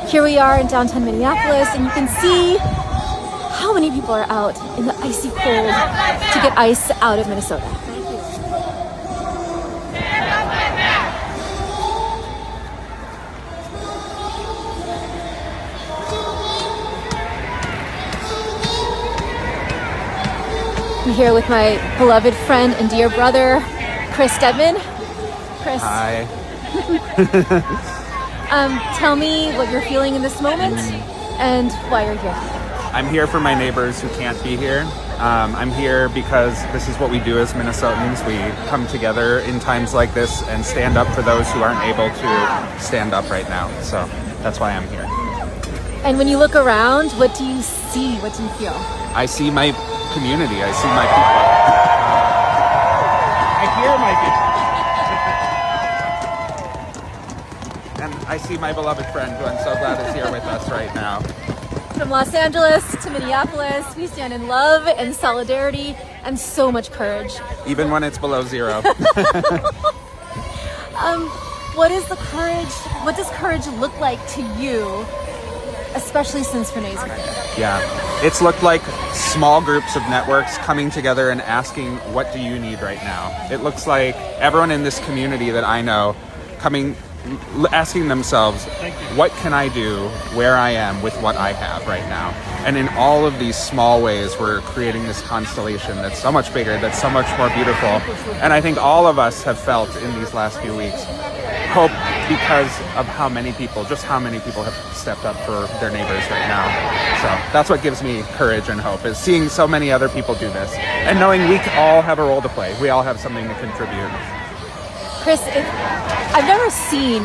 Here we are in downtown Minneapolis, and you can see how many people are out in the icy cold to get ice out of Minnesota. I'm here with my beloved friend and dear brother, Chris Stedman. Chris. Hi. Tell me what you're feeling in this moment and why you're here. I'm here for my neighbors who can't be here. I'm here because this is what we do as Minnesotans. We come together in times like this and stand up for those who aren't able to stand up right now. So that's why I'm here. And when you look around, what do you see? What do you feel? I see my community. I see my people. I hear my people. And I see my beloved friend who I'm so glad is here with us right now. From Los Angeles to Minneapolis, we stand in love and solidarity and so much courage. Even when it's below zero. What is the courage? What does courage look like to you, especially since Renee's murder? Yeah, it's looked like small groups of networks coming together and asking, what do you need right now? It looks like everyone in this community that I know asking themselves, what can I do where I am with what I have right now? And in all of these small ways, we're creating this constellation that's so much bigger, that's so much more beautiful. And I think all of us have felt in these last few weeks hope because of how many people have stepped up for their neighbors right now. So that's what gives me courage and hope, is seeing so many other people do this and knowing we all have a role to play. We all have something to contribute. Chris, I've never seen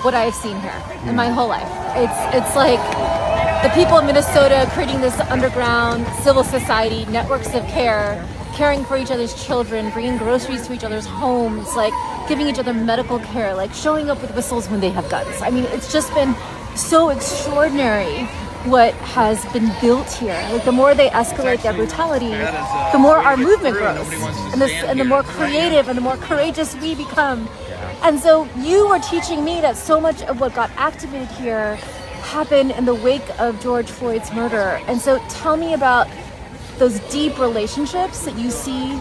what I've seen here in my whole life. It's like the people of Minnesota creating this underground civil society, networks of care, caring for each other's children, bringing groceries to each other's homes, like giving each other medical care, like showing up with whistles when they have guns. I mean, it's just been so extraordinary what has been built here. Like the more they escalate their brutality, the more our movement grows, and the more creative and the more courageous we become. And so you were teaching me that so much of what got activated here happened in the wake of George Floyd's murder. And so tell me about those deep relationships that you see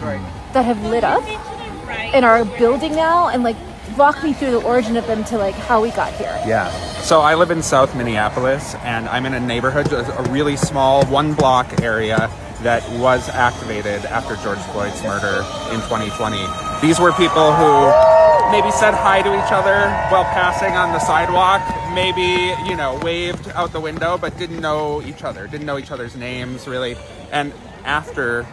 that have lit up and are building now, and like walk me through the origin of them to like how we got here. Yeah. So I live in South Minneapolis, and I'm in a neighborhood, a really small 1-block area that was activated after George Floyd's murder in 2020. These were people who maybe said hi to each other while passing on the sidewalk, maybe, waved out the window, but didn't know each other's names really. And after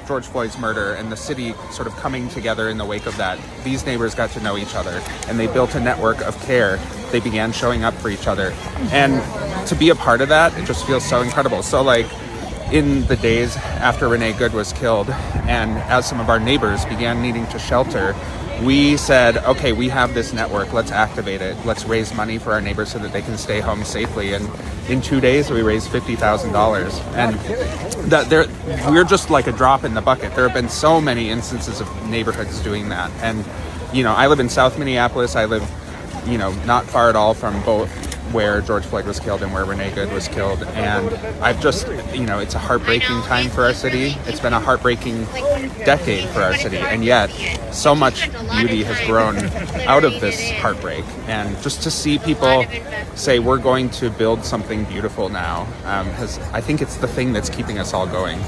George Floyd's murder and the city sort of coming together in the wake of that, these neighbors got to know each other and they built a network of care. They began showing up for each other. And to be a part of that, it just feels so incredible. So like in the days after Renee Good was killed, and as some of our neighbors began needing to shelter, we said, okay, we have this network, let's activate it. Let's raise money for our neighbors so that they can stay home safely. And in 2 days, we raised $50,000. And we're just like a drop in the bucket. There have been so many instances of neighborhoods doing that. And, I live in South Minneapolis. I live, not far at all from both where George Floyd was killed and where Renee Good was killed. And I've just, it's a heartbreaking time for our city. It's been a heartbreaking decade for our city. And yet so much beauty has grown out of this heartbreak. And just to see people say, we're going to build something beautiful now, I think it's the thing that's keeping us all going.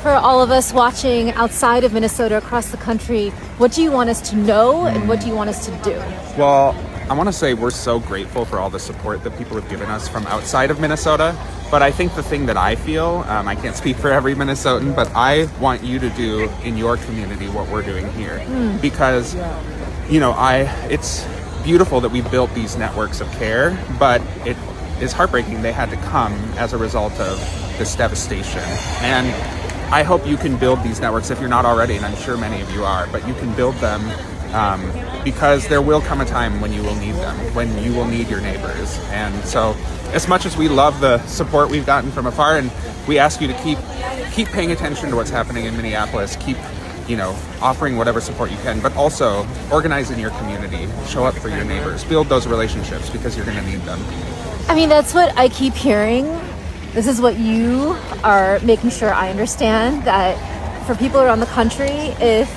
For all of us watching outside of Minnesota, across the country, what do you want us to know and what do you want us to do? Well, I want to say we're so grateful for all the support that people have given us from outside of Minnesota. But I think the thing that I feel, I can't speak for every Minnesotan, but I want you to do in your community what we're doing here. Because, it's beautiful that we built these networks of care, but it is heartbreaking they had to come as a result of this devastation. And I hope you can build these networks if you're not already, and I'm sure many of you are, but you can build them because there will come a time when you will need them, when you will need your neighbors. And so as much as we love the support we've gotten from afar, and we ask you to keep paying attention to what's happening in Minneapolis, keep offering whatever support you can, but also organize in your community, show up for your neighbors, build those relationships because you're going to need them. I mean, that's what I keep hearing. This is what you are making sure I understand, that for people around the country, if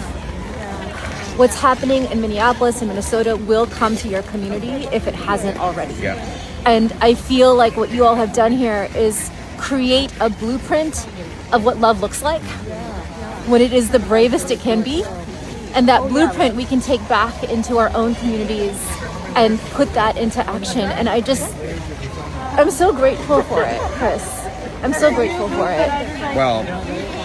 what's happening in Minneapolis and Minnesota will come to your community if it hasn't already. Yeah. And I feel like what you all have done here is create a blueprint of what love looks like when it is the bravest it can be. And that blueprint we can take back into our own communities and put that into action. And I'm so grateful for it, Chris. I'm so grateful for it. Well,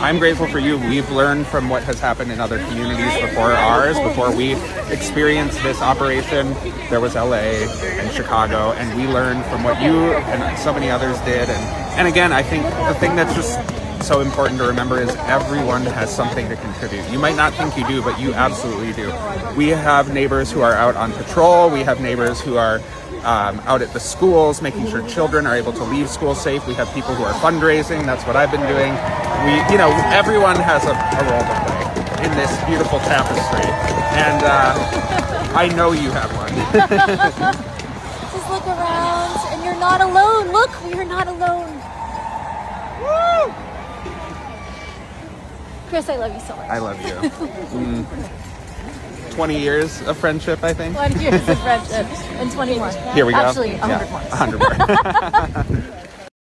I'm grateful for you. We've learned from what has happened in other communities before ours. Before we experienced this operation, there was LA and Chicago, and we learned from what you and so many others did. And again, I think the thing that's just so important to remember is everyone has something to contribute. You might not think you do, but you absolutely do. We have neighbors who are out on patrol. We have neighbors who are out at the schools, making sure children are able to leave school safe. We have people who are fundraising. That's what I've been doing. Everyone has a role to play in this beautiful tapestry, and I know you have one. Just look around, and you're not alone. Look, you're not alone. Woo! Chris, I love you so much. I love you. 20 years of friendship, I think. 20 years of friendship and 20 more. Here we go. Actually, 100 more. 100 more.